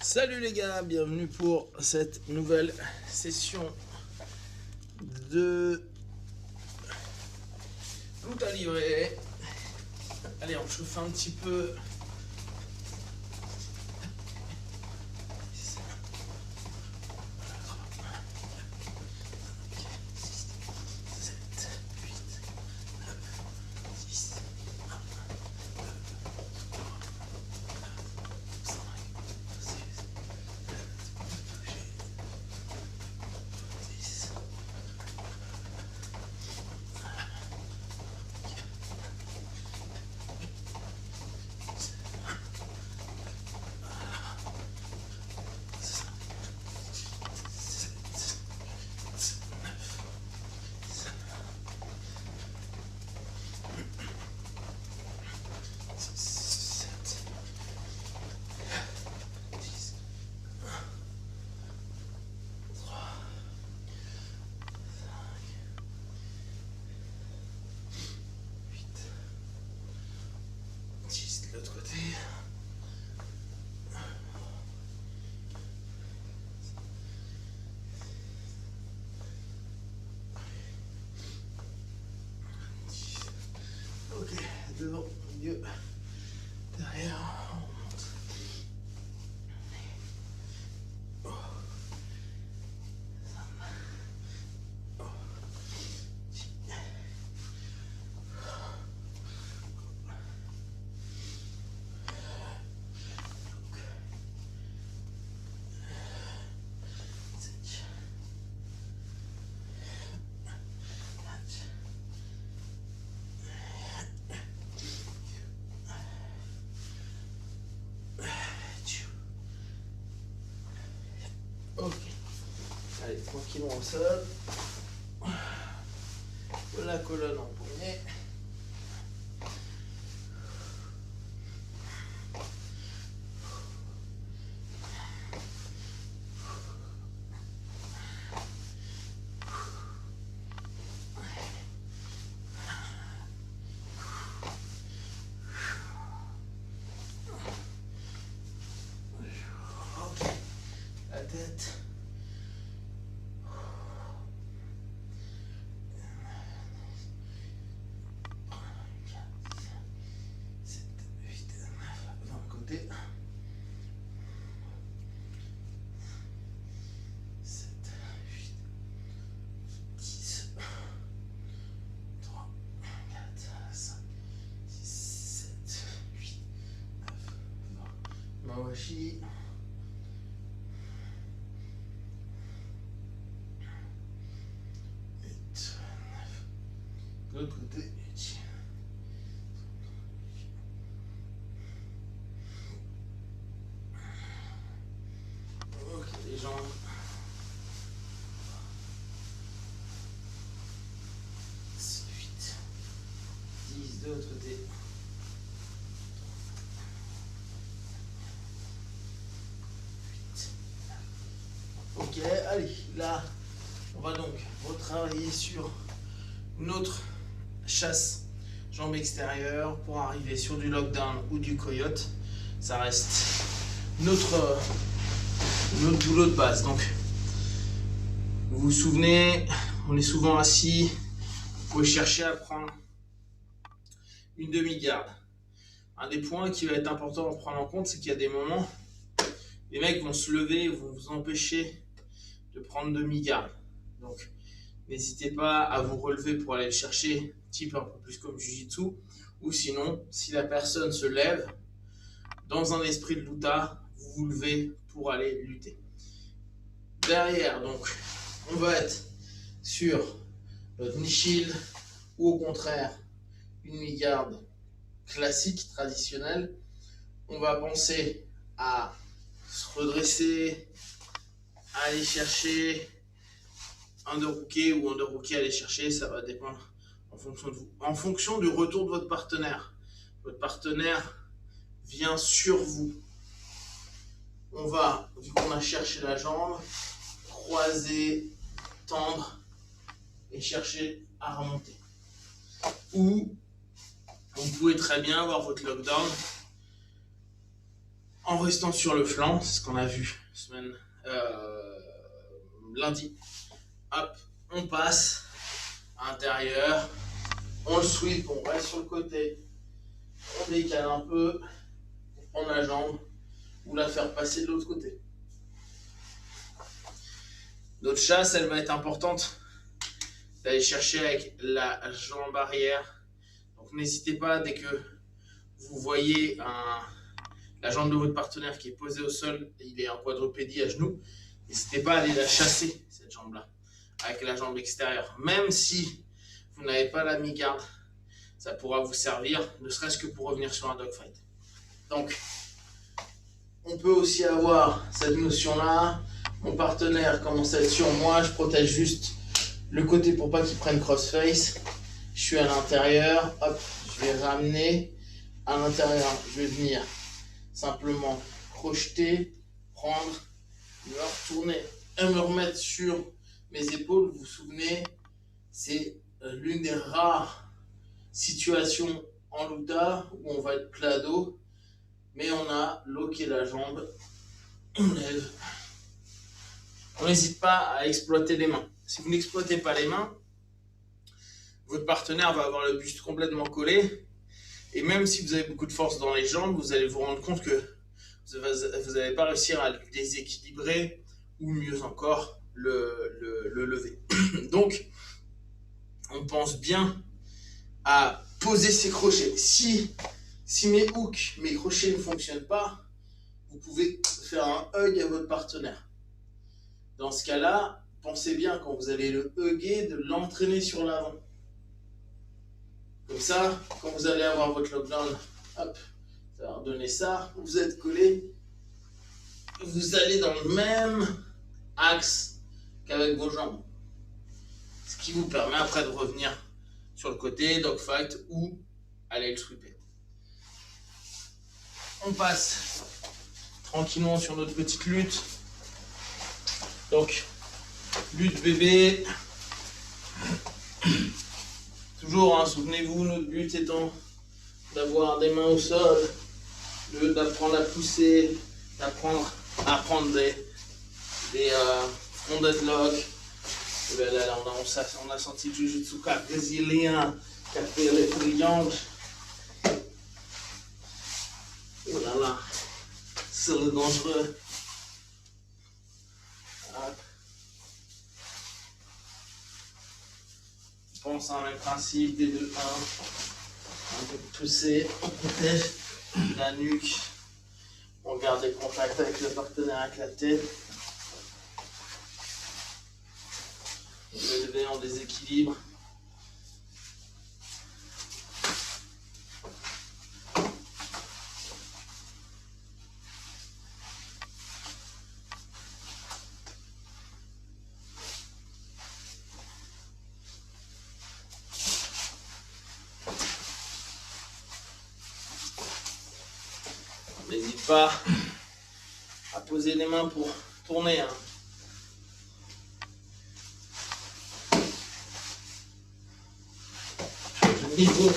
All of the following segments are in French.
Salut les gars, bienvenue pour cette nouvelle session de loot à livrer. Allez, on chauffe un petit peu. De l'autre côté. Ok, devant, milieu, derrière, on monte. Oh. Oh. Ok, allez, tranquillement au sol. La colonne en premier. Ok, la tête. 7, 8, 9, dans le côté. 7, 8, 10, 3, 4, 5, 6, 7, 8, 9, 20. Mawashi. 8, 9. De l'autre côté. Ok, les jambes. 8, 10 de l'autre côté. Ok, allez, là, on va donc retravailler sur notre chasse jambes extérieures pour arriver sur du lockdown ou du coyote. Ça reste notre boulot de base. Donc, vous vous souvenez, on est souvent assis, vous pouvez chercher à prendre une demi-garde. Un des points qui va être important à prendre en compte, c'est qu'il y a des moments, les mecs vont se lever et vont vous empêcher de prendre demi-garde. Donc, n'hésitez pas à vous relever pour aller le chercher, type un peu plus comme Jiu-Jitsu, ou sinon, si la personne se lève, dans un esprit de luta, vous vous levez pour aller lutter. Derrière, donc, on va être sur notre knee shield, ou au contraire, une mi-garde classique, traditionnelle. On va penser à se redresser, à aller chercher underhooké ou underhooké à aller chercher, ça va dépendre en fonction de vous. En fonction du retour de votre partenaire. Votre partenaire vient sur vous. On va, vu qu'on a cherché la jambe, croiser, tendre et chercher à remonter. Ou vous pouvez très bien avoir votre lockdown en restant sur le flanc, c'est ce qu'on a vu lundi. Hop, on passe à l'intérieur, on le sweep, on reste sur le côté, on décale un peu pour prendre la jambe ou la faire passer de l'autre côté. Notre chasse, elle va être importante d'aller chercher avec la jambe arrière. Donc n'hésitez pas, dès que vous voyez la jambe de votre partenaire qui est posée au sol, il est en quadrupédie à genoux, n'hésitez pas à aller la chasser, cette jambe-là, avec la jambe extérieure. Même si vous n'avez pas la mi-garde, ça pourra vous servir, ne serait-ce que pour revenir sur un dogfight. Donc, on peut aussi avoir cette notion-là. Mon partenaire commence à être sur moi, je protège juste le côté pour pas qu'il prenne cross-face. Je suis à l'intérieur, hop, je vais ramener à l'intérieur. Je vais venir simplement projeter, prendre, me retourner et me remettre sur mes épaules. Vous vous souvenez, c'est l'une des rares situations en Luda où on va être plat dos, mais on a loqué la jambe, on lève. On n'hésite pas à exploiter les mains. Si vous n'exploitez pas les mains, votre partenaire va avoir le buste complètement collé. Et même si vous avez beaucoup de force dans les jambes, vous allez vous rendre compte que vous n'allez pas réussir à le déséquilibrer ou mieux encore, le lever. Donc, on pense bien à poser ses crochets. Si mes hooks, mes crochets ne fonctionnent pas, vous pouvez faire un hug à votre partenaire. Dans ce cas-là, pensez bien quand vous allez le hugger de l'entraîner sur l'avant. Comme ça, quand vous allez avoir votre lockdown, hop, ça va redonner ça, vous êtes collé, vous allez dans le même axe qu'avec vos jambes. Ce qui vous permet après de revenir sur le côté, dogfight ou aller le sweeper. On passe tranquillement sur notre petite lutte. Donc, lutte bébé. Toujours, hein, souvenez-vous, notre but étant d'avoir des mains au sol, d'apprendre à pousser, d'apprendre à prendre des front deadlock. Et bien là, on a senti le Jiu-Jitsu brésilien qui a fait les triangles. Oh là là, c'est le dangereux. On pense à un même principe, des 2-1. Un peu pousser, on protège la nuque. On garde les contacts avec le partenaire, avec la tête. On peut lever en déséquilibre. N'hésite pas à poser les mains pour tourner. Hein. Niveau.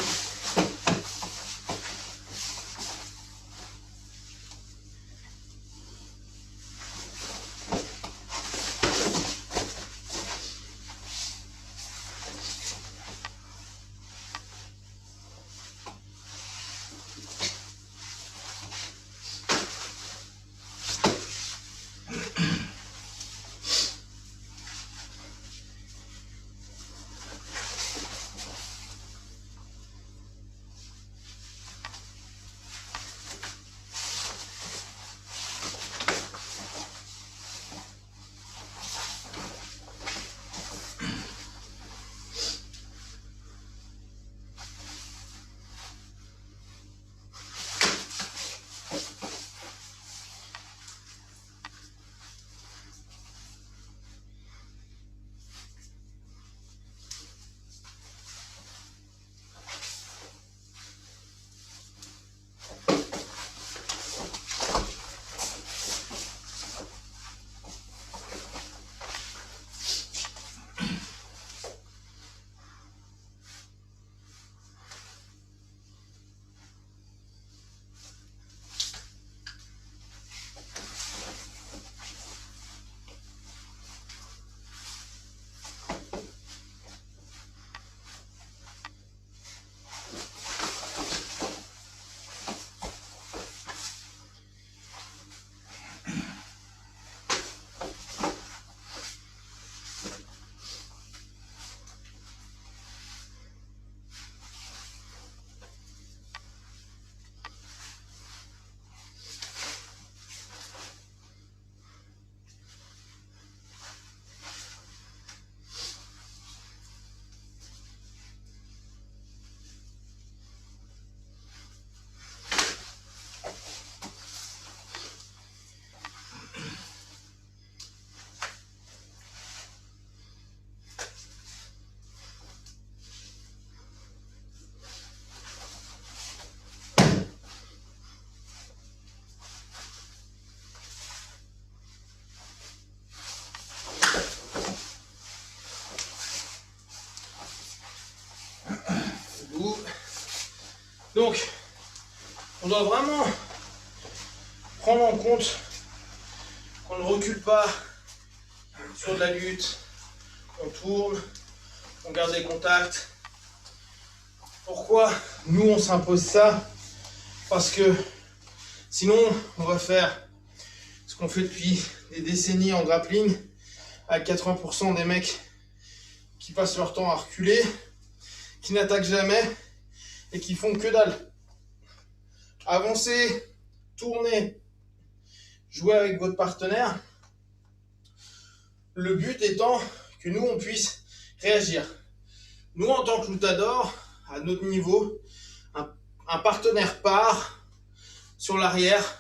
doit vraiment prendre en compte qu'on ne recule pas sur de la lutte, on tourne, on garde les contacts. Pourquoi nous on s'impose ça? Parce que sinon on va faire ce qu'on fait depuis des décennies en grappling, avec 80% des mecs qui passent leur temps à reculer, qui n'attaquent jamais et qui font que dalle. Avancer, tourner, jouer avec votre partenaire. Le but étant que nous, on puisse réagir. Nous, en tant que lutador, à notre niveau, un partenaire part sur l'arrière,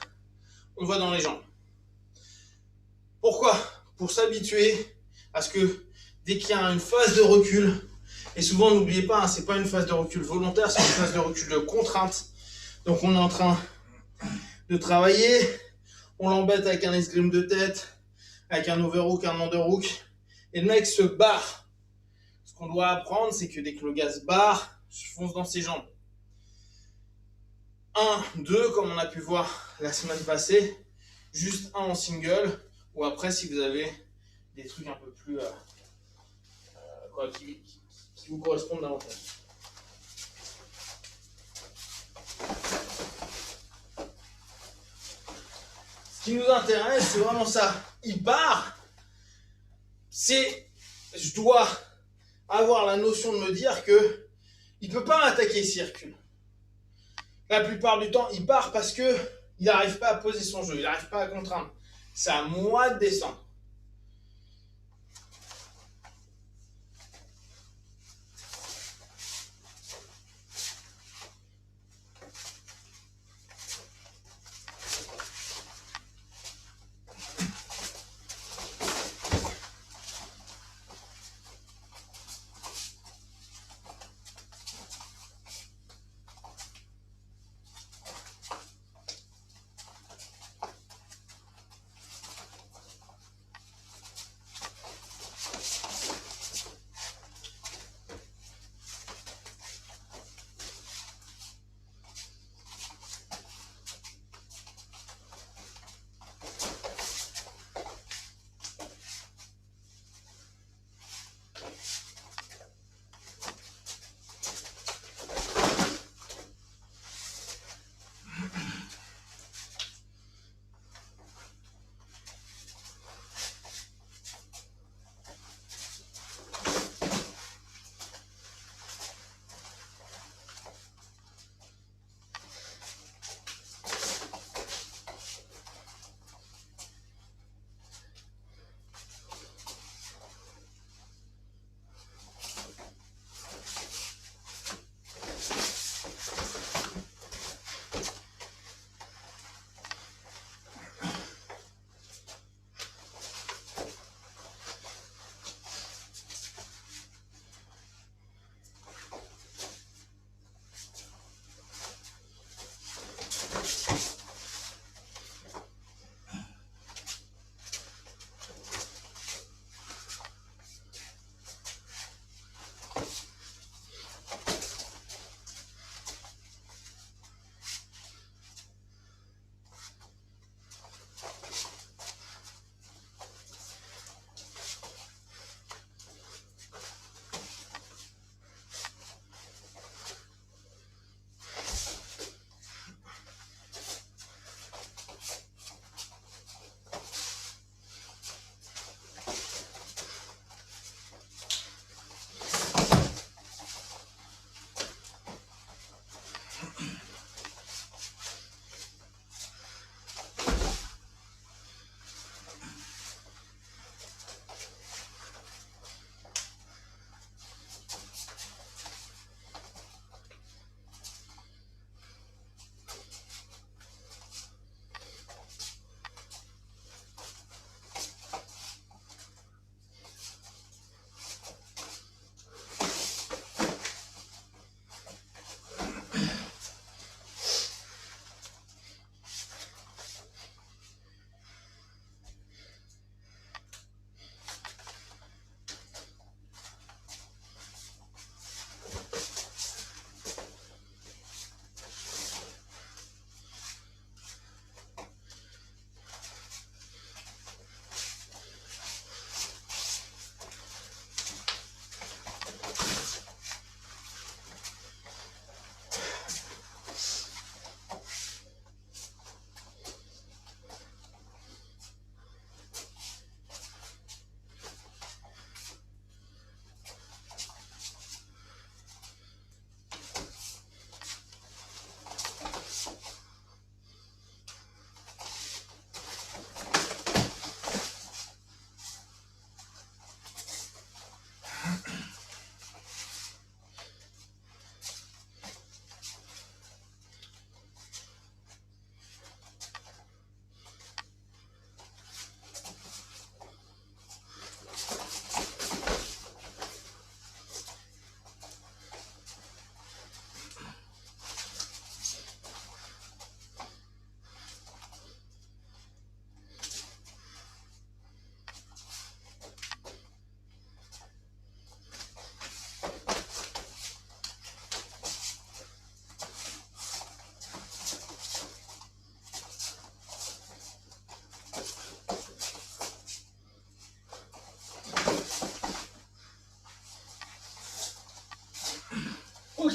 on va dans les jambes. Pourquoi? Pour s'habituer à ce que dès qu'il y a une phase de recul, et souvent n'oubliez pas, c'est pas une phase de recul volontaire, c'est une phase de recul de contrainte. Donc on est en train de travailler, on l'embête avec un escrime de tête, avec un overhook, un underhook, et le mec se barre. Ce qu'on doit apprendre, c'est que dès que le gars se barre, je fonce dans ses jambes. 1, 2, comme on a pu voir la semaine passée, juste un en single, ou après si vous avez des trucs un peu plus qui vous correspondent davantage. Ce qui nous intéresse, c'est vraiment ça. Il part, je dois avoir la notion de me dire que il peut pas m'attaquer s'il recule. La plupart du temps, il part parce que il n'arrive pas à poser son jeu, il n'arrive pas à contraindre. C'est à moi de descendre.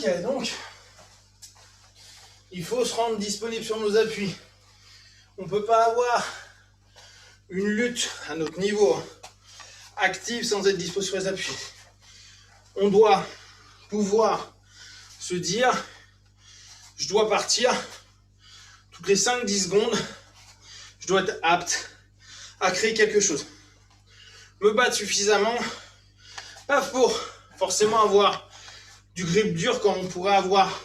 Ok, donc, il faut se rendre disponible sur nos appuis. On ne peut pas avoir une lutte à notre niveau active sans être dispo sur les appuis. On doit pouvoir se dire, je dois partir toutes les 5-10 secondes, je dois être apte à créer quelque chose. Me battre suffisamment, pas pour forcément avoir du grip dur comme on pourrait avoir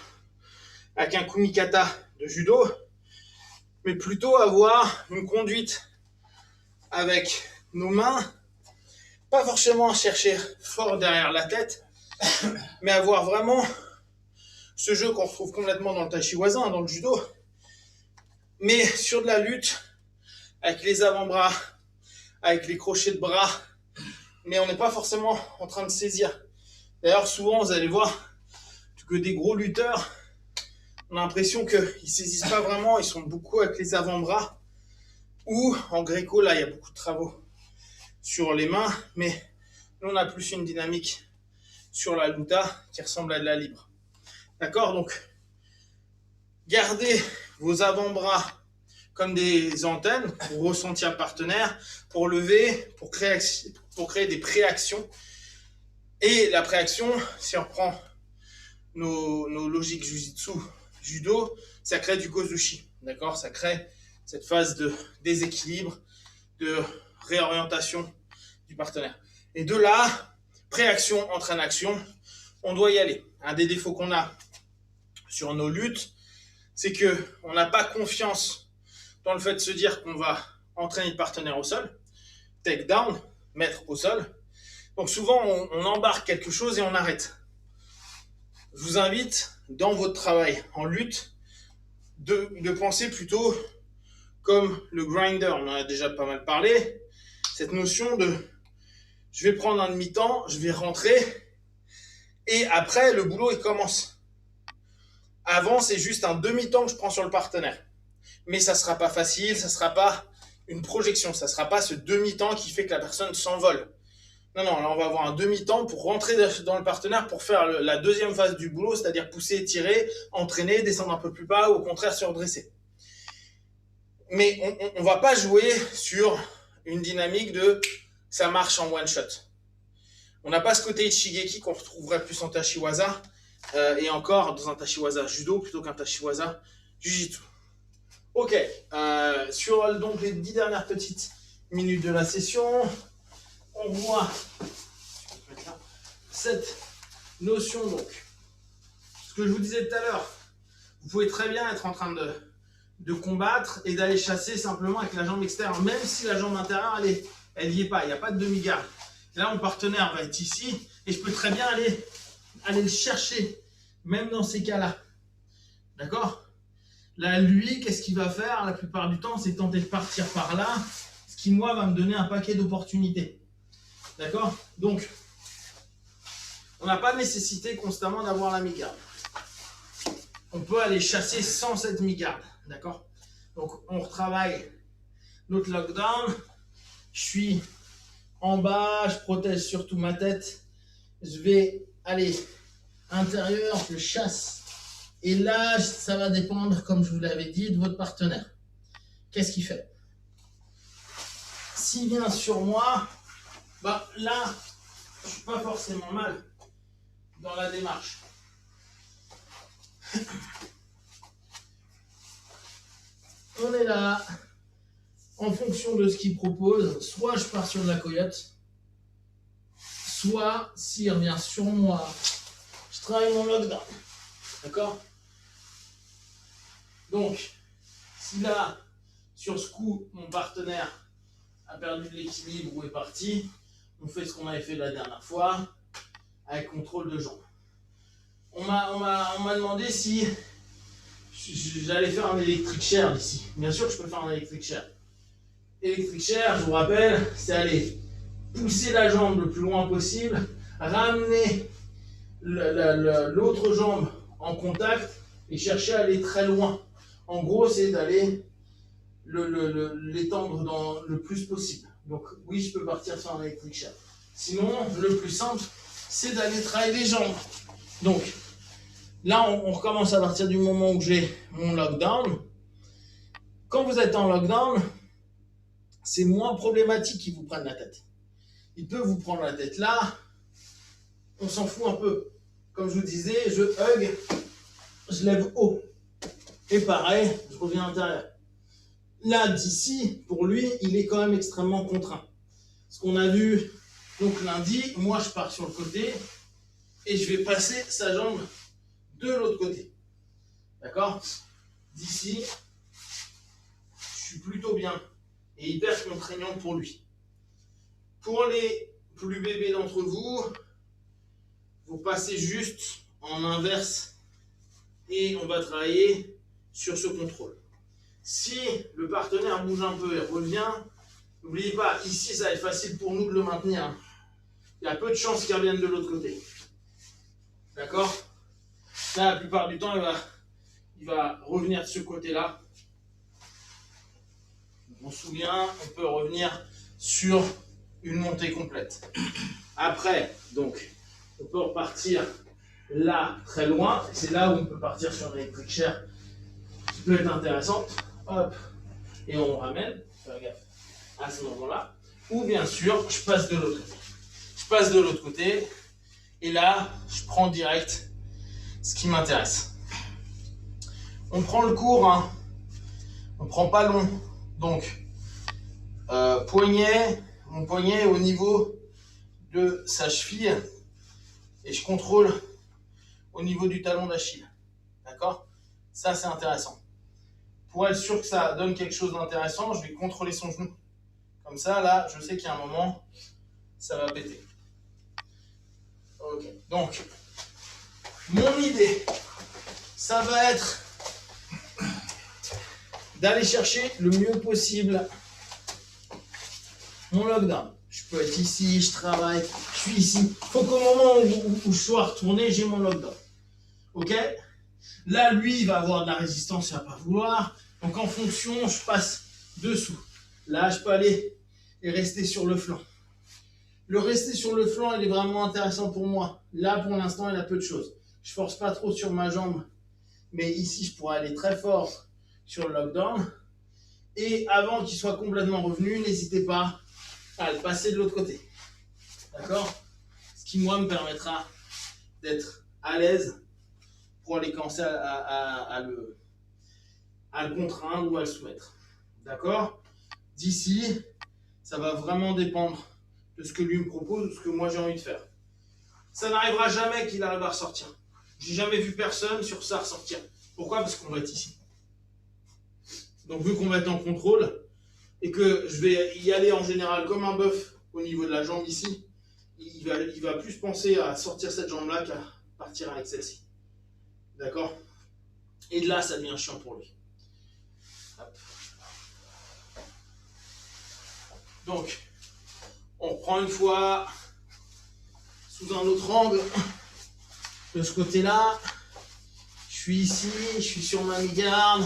avec un kumikata de judo, mais plutôt avoir une conduite avec nos mains, pas forcément chercher fort derrière la tête, mais avoir vraiment ce jeu qu'on retrouve complètement dans le tachiwaza, dans le judo, mais sur de la lutte, avec les avant-bras, avec les crochets de bras, mais on n'est pas forcément en train de saisir. D'ailleurs, souvent, vous allez voir que des gros lutteurs, on a l'impression qu'ils ne saisissent pas vraiment, ils sont beaucoup avec les avant-bras, ou en gréco, là, il y a beaucoup de travaux sur les mains, mais nous, on a plus une dynamique sur la luta qui ressemble à de la libre. D'accord? Donc, gardez vos avant-bras comme des antennes pour ressentir le partenaire, pour lever, pour créer des préactions. Et la préaction, si on reprend nos logiques jujitsu, judo, ça crée du kozushi. D'accord? Ça crée cette phase de déséquilibre, de réorientation du partenaire. Et de là, préaction entraîne action, on doit y aller. Un des défauts qu'on a sur nos luttes, c'est qu'on n'a pas confiance dans le fait de se dire qu'on va entraîner le partenaire au sol, take down, mettre au sol. Donc souvent, on embarque quelque chose et on arrête. Je vous invite, dans votre travail en lutte, de penser plutôt comme le grinder. On en a déjà pas mal parlé. Cette notion de je vais prendre un demi-temps, je vais rentrer et après, le boulot, il commence. Avant, c'est juste un demi-temps que je prends sur le partenaire. Mais ça ne sera pas facile, ça ne sera pas une projection, ça ne sera pas ce demi-temps qui fait que la personne s'envole. Non, là, on va avoir un demi-temps pour rentrer dans le partenaire pour faire la deuxième phase du boulot, c'est-à-dire pousser, tirer, entraîner, descendre un peu plus bas ou au contraire se redresser. Mais on ne va pas jouer sur une dynamique de ça marche en one shot. On n'a pas ce côté Ichigeki qu'on retrouverait plus en Tachiwaza et encore dans un Tachiwaza judo plutôt qu'un Tachiwaza jujitsu. Ok, sur donc les 10 dernières petites minutes de la session, on voit cette notion donc. Ce que je vous disais tout à l'heure, vous pouvez très bien être en train de combattre et d'aller chasser simplement avec la jambe extérieure, même si la jambe intérieure, elle n'y est pas, il n'y a pas de demi-garde. Là, mon partenaire va être ici et je peux très bien aller le chercher, même dans ces cas-là. D'accord? Là, lui, qu'est-ce qu'il va faire la plupart du temps? C'est tenter de partir par là, ce qui, moi, va me donner un paquet d'opportunités. D'accord? Donc, on n'a pas nécessité constamment d'avoir la mi-garde. On peut aller chasser sans cette mi-garde. D'accord? Donc, on retravaille notre lockdown. Je suis en bas, je protège surtout ma tête. Je vais aller intérieur, je chasse. Et là, ça va dépendre, comme je vous l'avais dit, de votre partenaire. Qu'est-ce qu'il fait? S'il vient sur moi, bah là, je ne suis pas forcément mal dans la démarche. On est là, en fonction de ce qu'il propose, soit je pars sur de la coyote, soit s'il revient sur moi, je travaille mon lockdown. D'accord? Donc, si là, sur ce coup, mon partenaire a perdu de l'équilibre ou est parti, on fait ce qu'on avait fait la dernière fois, avec contrôle de jambes. On m'a demandé si j'allais faire un electric chair d'ici. Bien sûr que je peux faire un electric chair. Electric chair, je vous rappelle, c'est aller pousser la jambe le plus loin possible, ramener l'autre jambe en contact et chercher à aller très loin. En gros, c'est d'aller l'étendre le plus possible. Donc oui, je peux partir sur un electric chair. Sinon, le plus simple, c'est d'aller travailler les jambes. Donc, Là, on recommence à partir du moment où j'ai mon lockdown. Quand vous êtes en lockdown, c'est moins problématique qu'ils vous prennent la tête. Il peut vous prendre la tête là, on s'en fout un peu. Comme je vous disais, je hug, je lève haut. Et pareil, je reviens à l'intérieur. Là, d'ici, pour lui, il est quand même extrêmement contraint. Ce qu'on a vu, donc lundi, moi je pars sur le côté et je vais passer sa jambe de l'autre côté. D'accord? D'ici, je suis plutôt bien et hyper contraignant pour lui. Pour les plus bébés d'entre vous, vous passez juste en inverse et on va travailler sur ce contrôle. Si le partenaire bouge un peu et revient, n'oubliez pas, ici ça va être facile pour nous de le maintenir. Il y a peu de chances qu'il revienne de l'autre côté. D'accord? Là, la plupart du temps, il va revenir de ce côté-là. On se souvient, on peut revenir sur une montée complète. Après, donc, on peut repartir là, très loin. C'est là où on peut partir sur une électrique chair qui peut être intéressante. Hop, et on ramène, faire gaffe à ce moment-là. Ou bien sûr, je passe de l'autre côté. Je passe de l'autre côté, et là, je prends direct ce qui m'intéresse. On prend le court, hein. On prend pas long. Donc, mon poignet au niveau de sa cheville, et je contrôle au niveau du talon d'Achille. D'accord? Ça, c'est intéressant. Pour être sûr que ça donne quelque chose d'intéressant, je vais contrôler son genou. Comme ça, là, je sais qu'il y a un moment, ça va péter. Ok. Donc, mon idée, ça va être d'aller chercher le mieux possible mon lockdown. Je peux être ici, je travaille, je suis ici. Il faut qu'au moment où je sois retourné, j'ai mon lockdown. Ok? Là, lui, il va avoir de la résistance, il va pas vouloir. Donc, en fonction, je passe dessous. Là, je peux aller et rester sur le flanc. Le rester sur le flanc, il est vraiment intéressant pour moi. Là, pour l'instant, il a peu de choses. Je force pas trop sur ma jambe. Mais ici, je pourrais aller très fort sur le lockdown. Et avant qu'il soit complètement revenu, n'hésitez pas à le passer de l'autre côté. D'accord? Ce qui, moi, me permettra d'être à l'aise pour aller commencer à le contraindre ou à le soumettre. D'accord? D'ici, ça va vraiment dépendre de ce que lui me propose, de ce que moi j'ai envie de faire. Ça n'arrivera jamais qu'il arrive à ressortir. J'ai jamais vu personne sur ça ressortir. Pourquoi? Parce qu'on va être ici. Donc vu qu'on va être en contrôle et que je vais y aller en général comme un bœuf au niveau de la jambe ici, il va plus penser à sortir cette jambe-là qu'à partir avec celle-ci. D'accord? Et de là, ça devient chiant pour lui. Hop. Donc, on reprend une fois sous un autre angle. De ce côté-là, je suis ici, je suis sur ma mi-garde.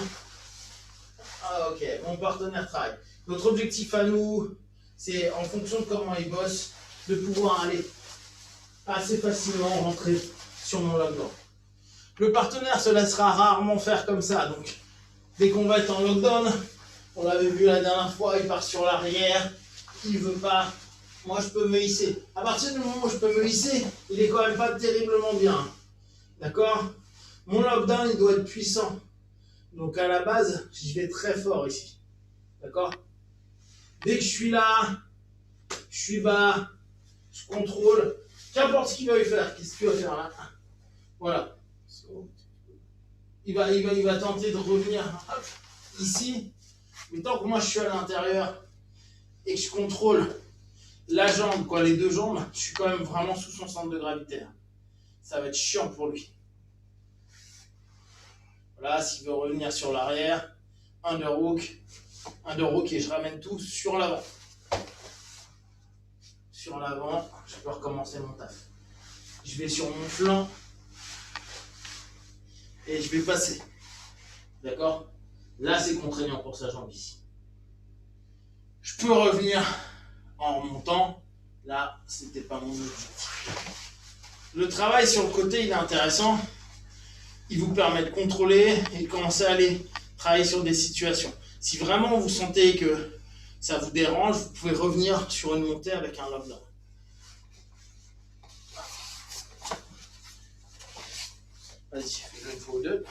Ah, ok, mon partenaire travaille. Notre objectif à nous, c'est en fonction de comment il bosse, de pouvoir aller assez facilement rentrer sur mon lockdown. Le partenaire se laissera rarement faire comme ça, donc dès qu'on va être en lockdown, on l'avait vu la dernière fois, il part sur l'arrière, il veut pas. Moi, je peux me hisser. À partir du moment où je peux me hisser, il est quand même pas terriblement bien. D'accord? Mon lockdown, il doit être puissant. Donc, à la base, j'y vais très fort ici. D'accord? Dès que je suis là, je suis bas, je contrôle. Qu'importe ce qu'il va y faire. Qu'est-ce qu'il va faire là? Voilà. Il va tenter de revenir hop, ici. Mais tant que moi, je suis à l'intérieur et que je contrôle la jambe, quoi, les deux jambes, je suis quand même vraiment sous son centre de gravité. Ça va être chiant pour lui. Voilà, s'il veut revenir sur l'arrière, underhook et je ramène tout sur l'avant. Sur l'avant, je peux recommencer mon taf. Je vais sur mon flanc et je vais passer. D'accord? Là, c'est contraignant pour sa jambe ici. Je peux revenir en remontant. Là, c'était pas mon objectif. Le travail sur le côté, il est intéressant il vous permet de contrôler et de commencer à aller travailler sur des situations. Si vraiment vous sentez que ça vous dérange, vous pouvez revenir sur une montée avec un lockdown. Vas-y, fais-le une fois ou deux.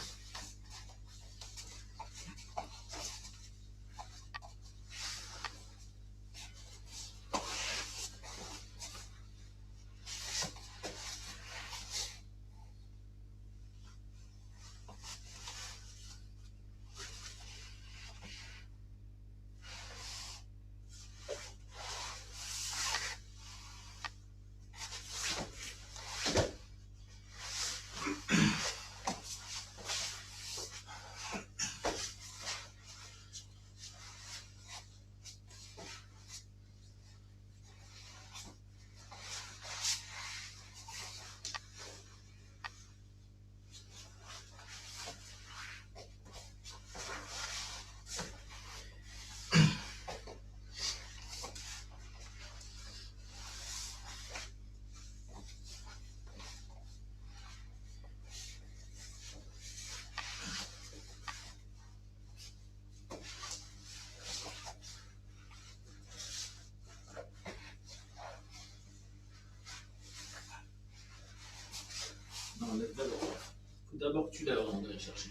Faut d'abord que tu laves avant d'aller chercher.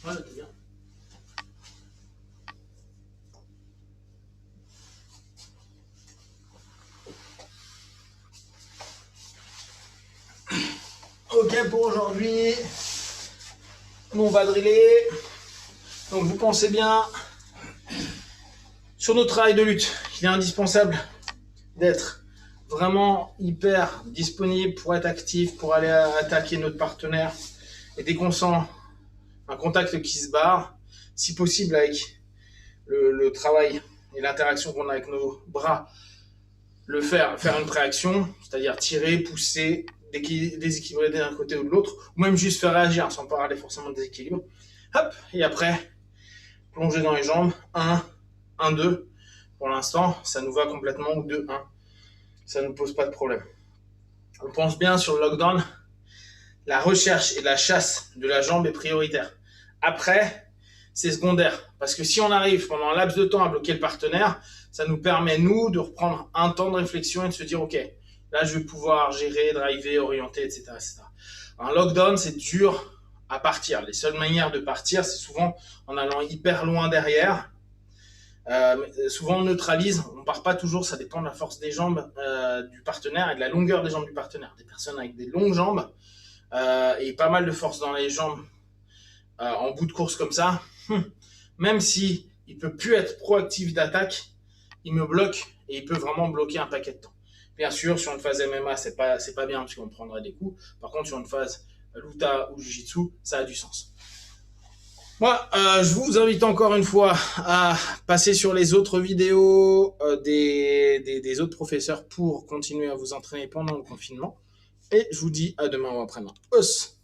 Voilà, c'est bien. Ok pour aujourd'hui. Nous on va driller. Donc vous pensez bien sur notre travail de lutte, il est indispensable d'être vraiment hyper disponible pour être actif, pour aller attaquer notre partenaire. Et dès qu'on sent un contact qui se barre, si possible avec le travail et l'interaction qu'on a avec nos bras, faire une préaction, c'est-à-dire tirer, pousser, déséquilibrer d'un côté ou de l'autre, ou même juste faire réagir sans parler forcément de déséquilibre. Hop, et après, plonger dans les jambes, 1, 2. Pour l'instant, ça nous va complètement, ou 2, 1. Ça ne nous pose pas de problème. On pense bien sur le lockdown, la recherche et la chasse de la jambe est prioritaire. Après, c'est secondaire. Parce que si on arrive pendant un laps de temps à bloquer le partenaire, ça nous permet, nous, de reprendre un temps de réflexion et de se dire, OK, là, je vais pouvoir gérer, driver, orienter, etc. etc. Un lockdown, c'est dur à partir. Les seules manières de partir, c'est souvent en allant hyper loin derrière. Souvent on neutralise, on part pas toujours, ça dépend de la force des jambes du partenaire et de la longueur des jambes du partenaire. Des personnes avec des longues jambes et pas mal de force dans les jambes en bout de course comme ça, même si il peut plus être proactif d'attaque, il me bloque et il peut vraiment bloquer un paquet de temps. Bien sûr, sur une phase MMA, c'est pas bien parce qu'on prendrait des coups. Par contre, sur une phase Luta ou Jiu-Jitsu, ça a du sens. Moi, je vous invite encore une fois à passer sur les autres vidéos des autres professeurs pour continuer à vous entraîner pendant le confinement. Et je vous dis à demain ou après-demain. Os!